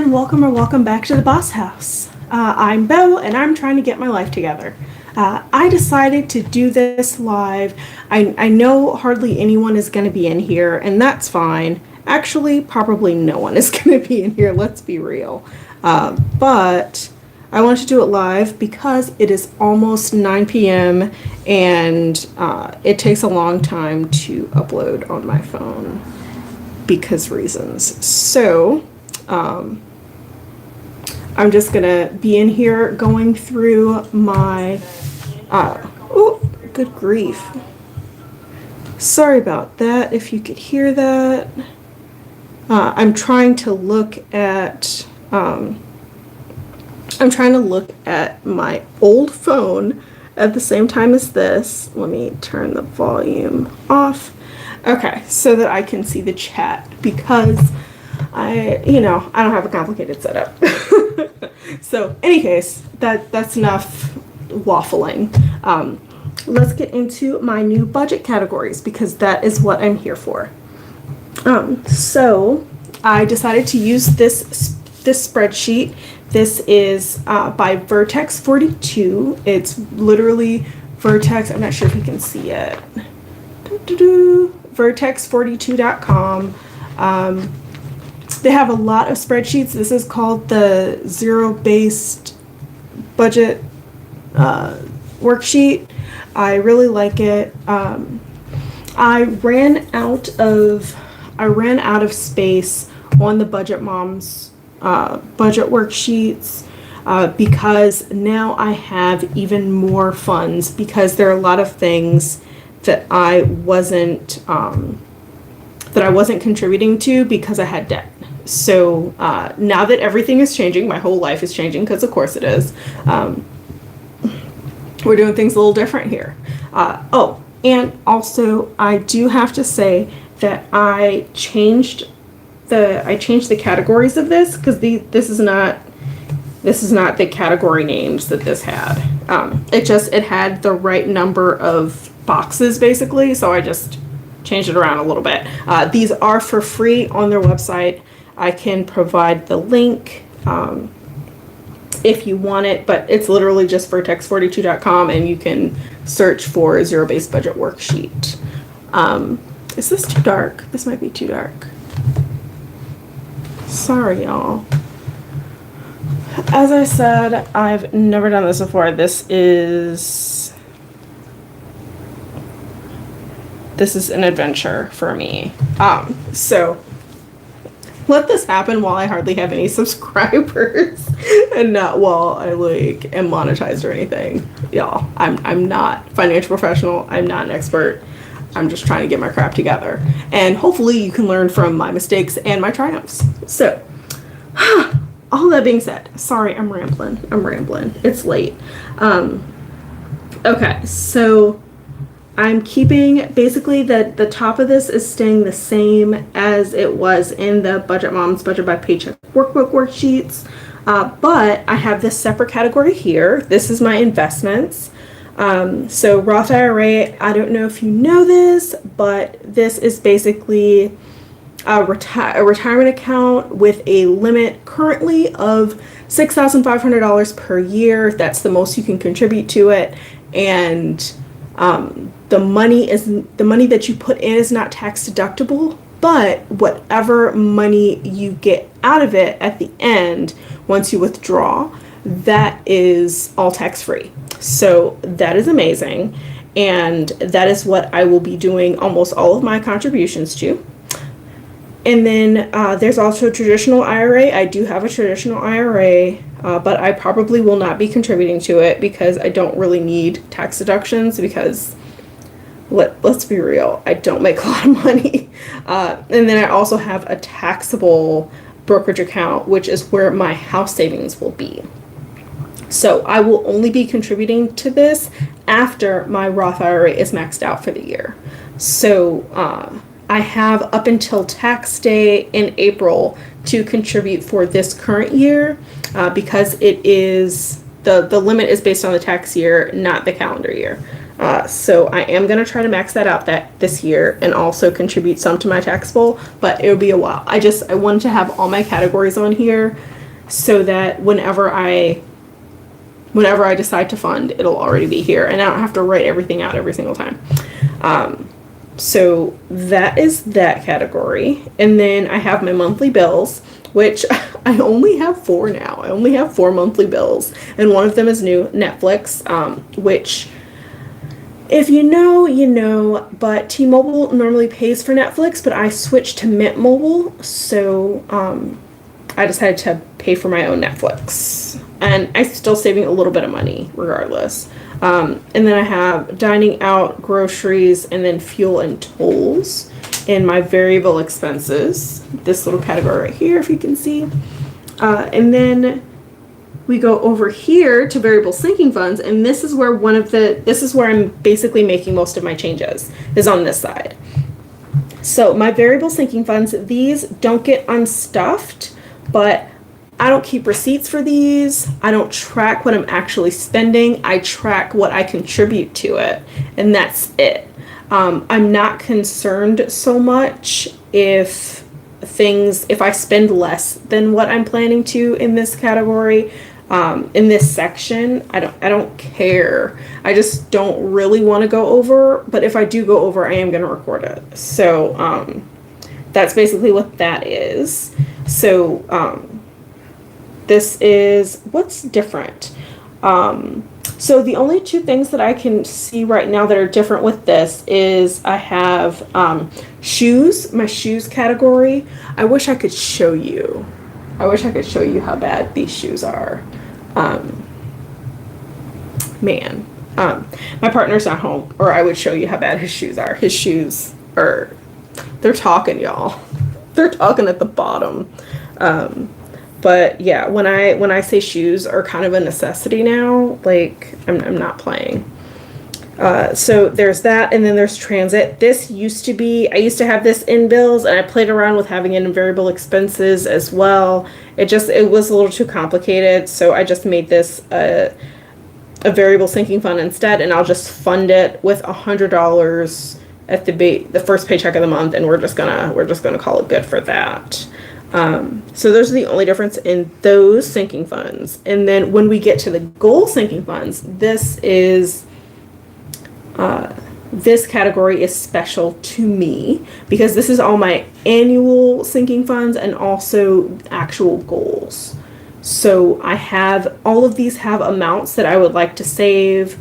and welcome or welcome back to the Boss House. I'm Beau and I'm trying to get my life together. I decided to do this live. I know hardly anyone is going to be in here, and that's fine. Actually, probably no one is going to be in here, let's be real. But I want to do it live because it is almost 9 p.m. and it takes a long time to upload on my phone because reasons. So, I'm just gonna be in here going through my, oh, good grief. Sorry about that, if you could hear that. I'm trying to look at, my old phone at the same time as this. Let me turn the volume off. Okay, so that I can see the chat because I don't have a complicated setup. So, any case, that's enough waffling. Let's get into my new budget categories because that is what I'm here for. So I decided to use this spreadsheet. This is by Vertex 42. It's literally Vertex. I'm not sure if you can see it. Vertex42.com. They have a lot of spreadsheets. This is called the zero-based budget worksheet. I really like it. I ran out of space on the Budget Moms budget worksheets because now I have even more funds because there are a lot of things that I wasn't contributing to because I had debt. So now that everything is changing, my whole life is changing because of course it is. We're doing things a little different here. And also I do have to say that I changed the categories of this because this is not the category names that this had. It had the right number of boxes basically, so I just changed it around a little bit. These are for free on their website. I can provide the link if you want it, but it's literally just vertex42.com and you can search for zero-based budget worksheet. Is this too dark? This might be too dark. Sorry, y'all. As I said, I've never done this before. This is an adventure for me. So let this happen while I hardly have any subscribers and not while I am monetized or anything. Y'all, I'm not a financial professional. I'm not an expert. I'm just trying to get my crap together. And hopefully you can learn from my mistakes and my triumphs. So, all that being said, sorry, I'm rambling. It's late. Okay, so I'm keeping, basically the top of this is staying the same as it was in the Budget Moms Budget by Paycheck workbook worksheets. But I have this separate category here. This is my investments. So Roth IRA, I don't know if you know this, but this is basically a retirement account with a limit currently of $6,500 per year. That's the most you can contribute to it. And the money that you put in is not tax deductible, but whatever money you get out of it at the end, once you withdraw, that is all tax free. So that is amazing. And that is what I will be doing almost all of my contributions to. And then there's also a traditional IRA. I do have a traditional IRA, but I probably will not be contributing to it because I don't really need tax deductions because let's be real, I don't make a lot of money. And then I also have a taxable brokerage account, which is where my house savings will be. So I will only be contributing to this after my Roth IRA is maxed out for the year. So I have up until tax day in April to contribute for this current year because it is the limit is based on the tax year, not the calendar year. So I am going to try to max that out this year and also contribute some to my taxable, but it'll be a while. I wanted to have all my categories on here so that whenever I decide to fund, it'll already be here, and I don't have to write everything out every single time. So that is that category. And then I have my monthly bills, which I only have 4 now. I only have 4 monthly bills, and one of them is new, Netflix, which, if you know, you know, but T-Mobile normally pays for Netflix, but I switched to Mint Mobile, so I decided to pay for my own Netflix. And I'm still saving a little bit of money regardless. And then I have dining out, groceries, and then fuel and tolls in my variable expenses. This little category right here, if you can see. And then we go over here to variable sinking funds, and this is where I'm basically making most of my changes, is on this side. So my variable sinking funds, these don't get unstuffed, but I don't keep receipts for these. I don't track what I'm actually spending. I track what I contribute to it, and that's it. I'm not concerned so much if I spend less than what I'm planning to in this category. In this section, I don't care. I just don't really want to go over, but if I do go over, I am going to record it. So that's basically what that is. So this is what's different. So the only 2 things that I can see right now that are different with this is I have shoes, my shoes category. I wish I could show you. How bad these shoes are. My partner's not home, or I would show you how bad his shoes are. His shoes are, they're talking, y'all. They're talking at the bottom. But yeah, when I say shoes are kind of a necessity now, like I'm not playing. So there's that, and then there's transit. This used to be, I used to have this in bills, and I played around with having it in variable expenses as well. It was a little too complicated, so I just made this a variable sinking fund instead, and I'll just fund it with $100 at the first paycheck of the month, and we're just gonna call it good for that. So those are the only difference in those sinking funds. And then when we get to the goal sinking funds, this category is special to me because this is all my annual sinking funds and also actual goals. So I have, all of these have amounts that I would like to save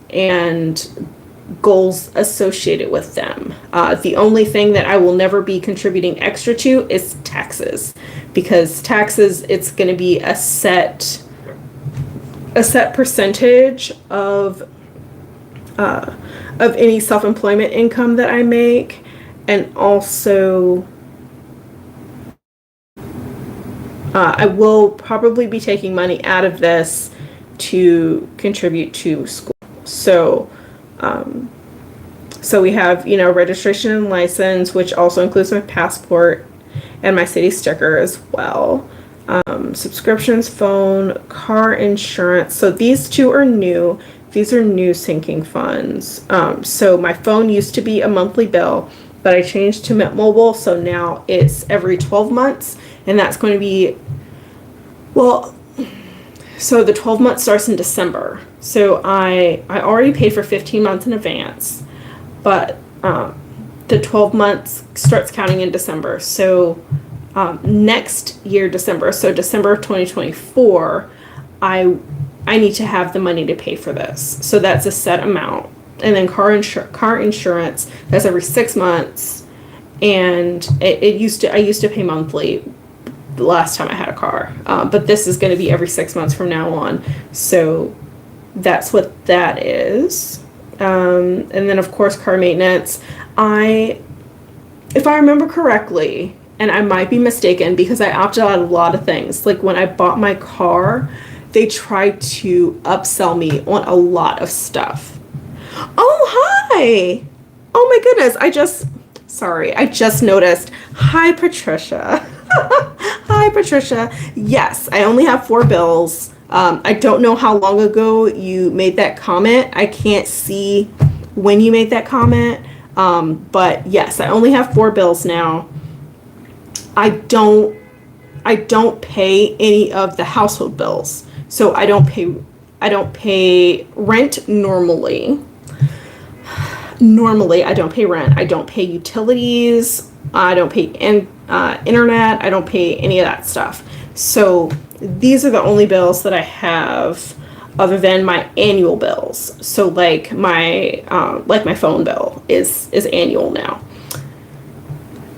and goals associated with them. The only thing that I will never be contributing extra to is taxes, because taxes, it's going to be a set percentage of any self-employment income that I make, and also I will probably be taking money out of this to contribute to school. So we have, registration and license, which also includes my passport and my city sticker as well. Subscriptions, phone, car insurance. So these 2 are new. These are new sinking funds. So my phone used to be a monthly bill, but I changed to Mint Mobile. So now it's every 12 months, and that's going to be, so the 12 months starts in December. So I already paid for 15 months in advance, but the 12 months starts counting in December. So next year, December, so December of 2024, I need to have the money to pay for this. So that's a set amount. And then car insurance, that's every 6 months. And I used to pay monthly the last time I had a car. But this is going to be every 6 months from now on. So that's what that is. And then of course, car maintenance. If I remember correctly, and I might be mistaken because I opted out of a lot of things. Like when I bought my car, they tried to upsell me on a lot of stuff. Oh, hi. Oh my goodness. I just noticed. Hi, Patricia. Hi, Patricia. Yes, I only have 4 bills. I don't know how long ago you made that comment. I can't see when you made that comment. But yes, I only have 4 bills now. I I don't pay any of the household bills. So I don't pay rent normally. Normally, I don't pay rent. I don't pay utilities. I don't pay internet. I don't pay any of that stuff. So these are the only bills that I have other than my annual bills. So like my phone bill is annual now.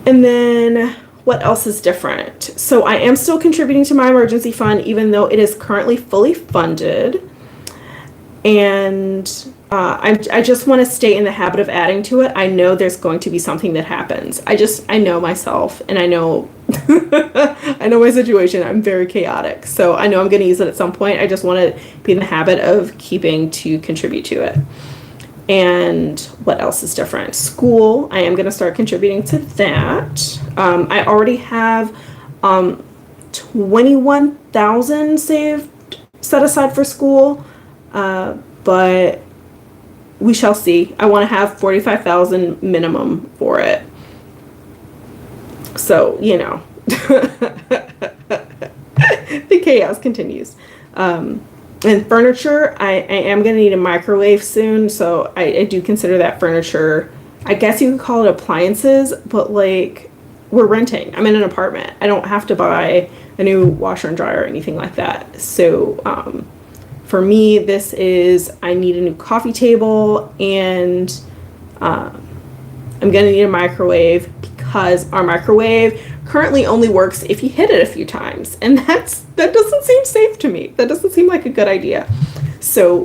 And then what else is different? So I am still contributing to my emergency fund, even though it is currently fully funded. And I just want to stay in the habit of adding to it. I know there's going to be something that happens. I know myself, and I know I know my situation. I'm very chaotic. So I know I'm going to use it at some point. I just want to be in the habit of keeping to contribute to it. And what else is different? School, I am going to start contributing to that. I already have 21,000 set aside for school, but we shall see. I want to have 45,000 minimum for it. So, you know, the chaos continues. And furniture, I am going to need a microwave soon, so I do consider that furniture. I guess you could call it appliances, but like, we're renting. I'm in an apartment. I don't have to buy a new washer and dryer or anything like that. So for me, this is, I need a new coffee table, and I'm going to need a microwave because our microwave currently only works if you hit it a few times, and that doesn't seem safe to me. That doesn't seem like a good idea. So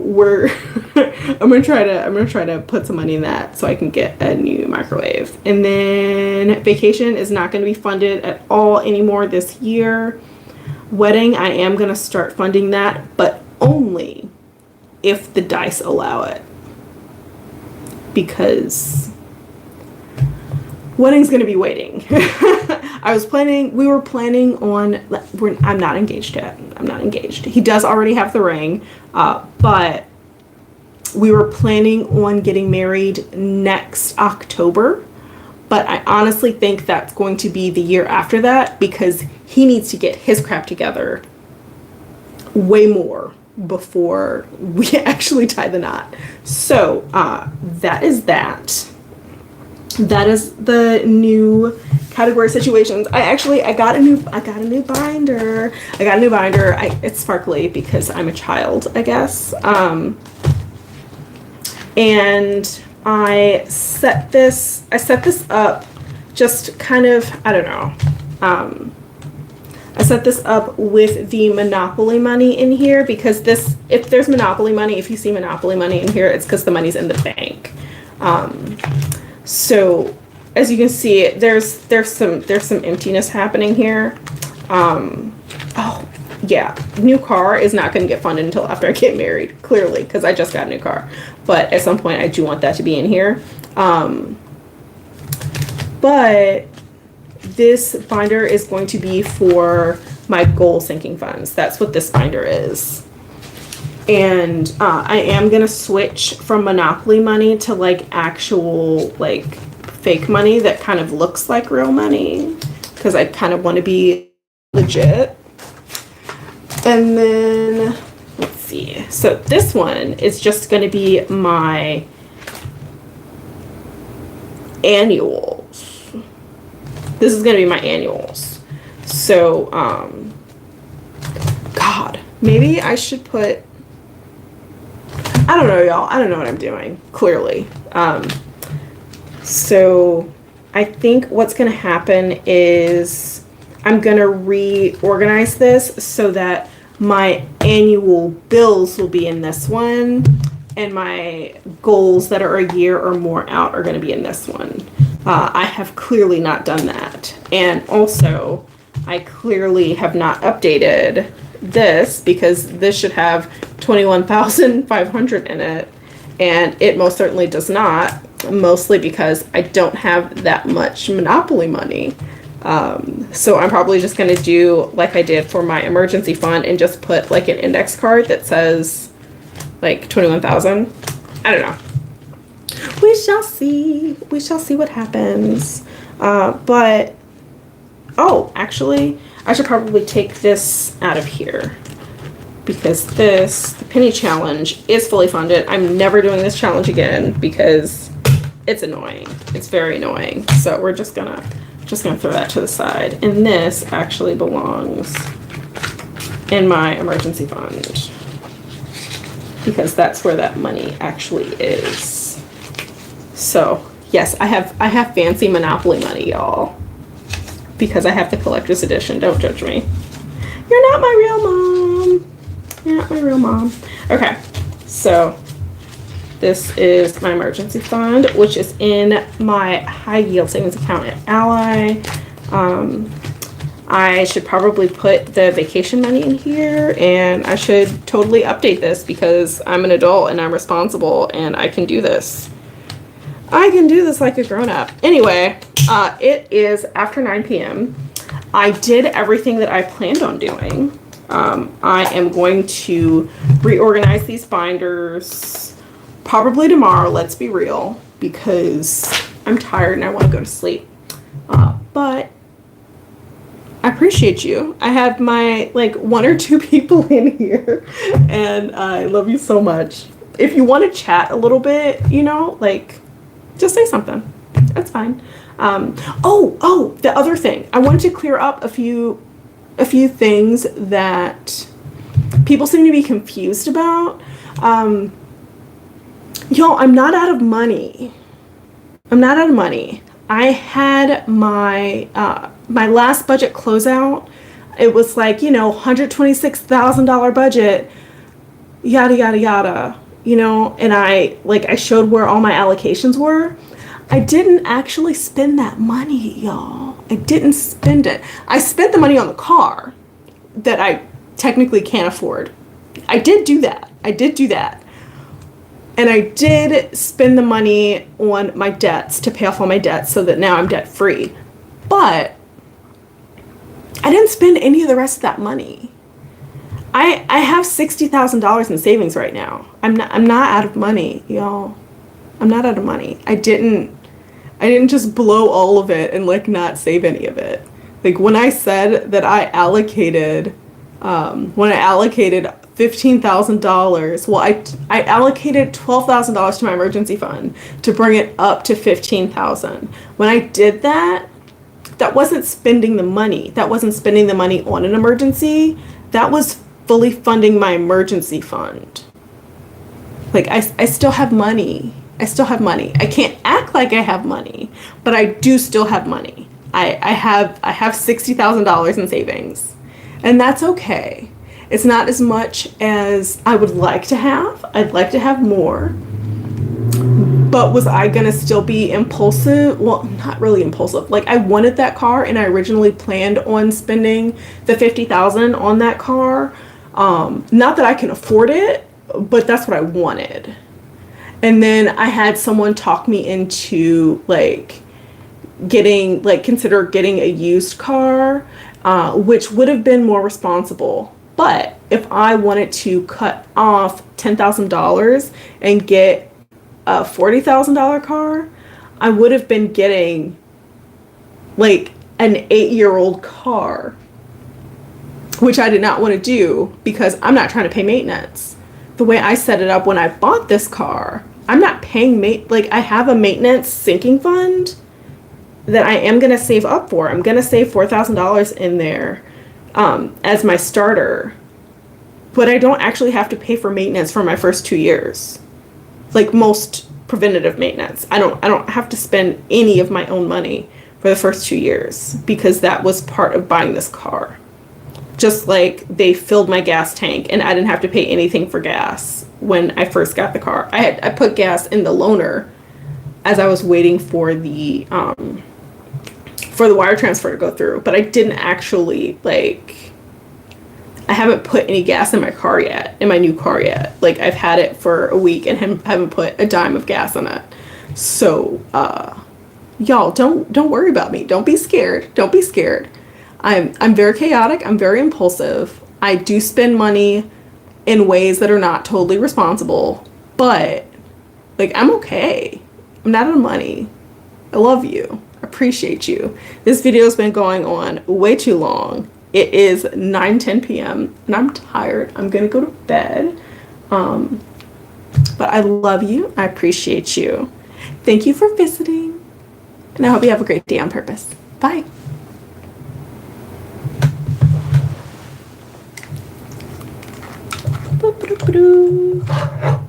I'm gonna try to put some money in that so I can get a new microwave. And then vacation is not going to be funded at all anymore this year. Wedding, I am going to start funding that, but only if the dice allow it, because wedding's going to be waiting. We were planning on, I'm not engaged yet. I'm not engaged. He does already have the ring, but we were planning on getting married next October. But I honestly think that's going to be the year after that, because he needs to get his crap together way more before we actually tie the knot. So that is that. That is the new category situations. I got a new binder. It's sparkly because I'm a child, I guess. And I set this up just kind of, I don't know. I set this up with the Monopoly money in here, because if there's Monopoly money, if you see Monopoly money in here, it's because the money's in the bank. So as you can see, there's some emptiness happening here. Oh yeah, new car is not going to get funded until after I get married, clearly, because I just got a new car. But at some point I do want that to be in here. But this binder is going to be for my goal sinking funds. That's what this binder is. And I am going to switch from Monopoly money to like actual like fake money that kind of looks like real money, because I kind of want to be legit. And then let's see. So this one is just going to be my annuals. This is going to be my annuals. So, God, maybe I should put, I don't know, y'all. I don't know what I'm doing, clearly. So I think what's going to happen is I'm going to reorganize this so that my annual bills will be in this one, and my goals that are a year or more out are going to be in this one. I have clearly not done that. And also, I clearly have not updated this, because this should have 21,500 in it, and it most certainly does not, mostly because I don't have that much Monopoly money. So I'm probably just going to do like I did for my emergency fund and just put like an index card that says like 21,000. I don't know. We shall see. We shall see what happens. But, oh, actually, I should probably take this out of here because this, the penny challenge, is fully funded. I'm never doing this challenge again because it's annoying. It's very annoying. So we're just gonna throw that to the side. And this actually belongs in my emergency fund because that's where that money actually is. So yes, I have fancy Monopoly money, y'all, because I have the collector's edition. Don't judge me. You're not my real mom. You're not my real mom. Okay, so this is my emergency fund, which is in my high yield savings account at Ally. I should probably put the vacation money in here, and I should totally update this because I'm an adult and I'm responsible and I can do this. I can do this like a grown-up. Anyway, it is after 9 p.m. I did everything that I planned on doing. I am going to reorganize these binders probably tomorrow, let's be real, because I'm tired and I want to go to sleep. But I appreciate you. I have my like 1 or 2 people in here and I love you so much. If you want to chat a little bit, you know, like just say something. That's fine. Oh, the other thing. I wanted to clear up a few things that people seem to be confused about. Y'all, I'm not out of money. I had my my last budget closeout. It was like, you know, $126,000 budget, yada yada yada, you know, and I showed where all my allocations were. I didn't actually spend that money, y'all. I didn't spend it. I spent the money on the car that I technically can't afford. I did do that. And I did spend the money on my debts to pay off all my debts so that now I'm debt free. But I didn't spend any of the rest of that money. I have $60,000 in savings right now. I'm not out of money, y'all. I'm not out of money. I didn't just blow all of it and like not save any of it. Like when I said that I allocated $15,000. Well, I allocated $12,000 to my emergency fund to bring it up to $15,000. When I did that, that wasn't spending the money. That wasn't spending the money on an emergency. That was fully funding my emergency fund. Like I still have money. I can't act like I have money, but I do still have money. I have $60,000 in savings, and that's okay. It's not as much as I would like to have. I'd like to have more. But was I going to still be impulsive? Well, not really impulsive. Like I wanted that car and I originally planned on spending the $50,000 on that car. Not that I can afford it, but that's what I wanted. And then I had someone talk me into consider getting a used car, which would have been more responsible. But if I wanted to cut off $10,000 and get a $40,000 car, I would have been getting like an 8-year-old car, which I did not want to do because I'm not trying to pay maintenance. The way I set it up when I bought this car, I'm not paying I have a maintenance sinking fund that I am going to save up for. I'm going to save $4,000 in there as my starter, but I don't actually have to pay for maintenance for my first 2 years. Like most preventative maintenance, I don't have to spend any of my own money for the first 2 years because that was part of buying this car. Just like they filled my gas tank and I didn't have to pay anything for gas when I first got the car. I put gas in the loaner as I was waiting for the wire transfer to go through, but I didn't actually I haven't put any gas in my car yet, in my new car yet. Like I've had it for a week and haven't put a dime of gas in it. So y'all don't worry about me. Don't be scared. I'm very chaotic. I'm very impulsive. I do spend money in ways that are not totally responsible, but I'm okay. I'm not out of money. I love you. Appreciate you. This video has been going on way too long. It is 9:10 p.m. and I'm tired. I'm gonna go to bed. But I love you. I appreciate you. Thank you for visiting. And I hope you have a great day on purpose. Bye. Boop, boop, boop.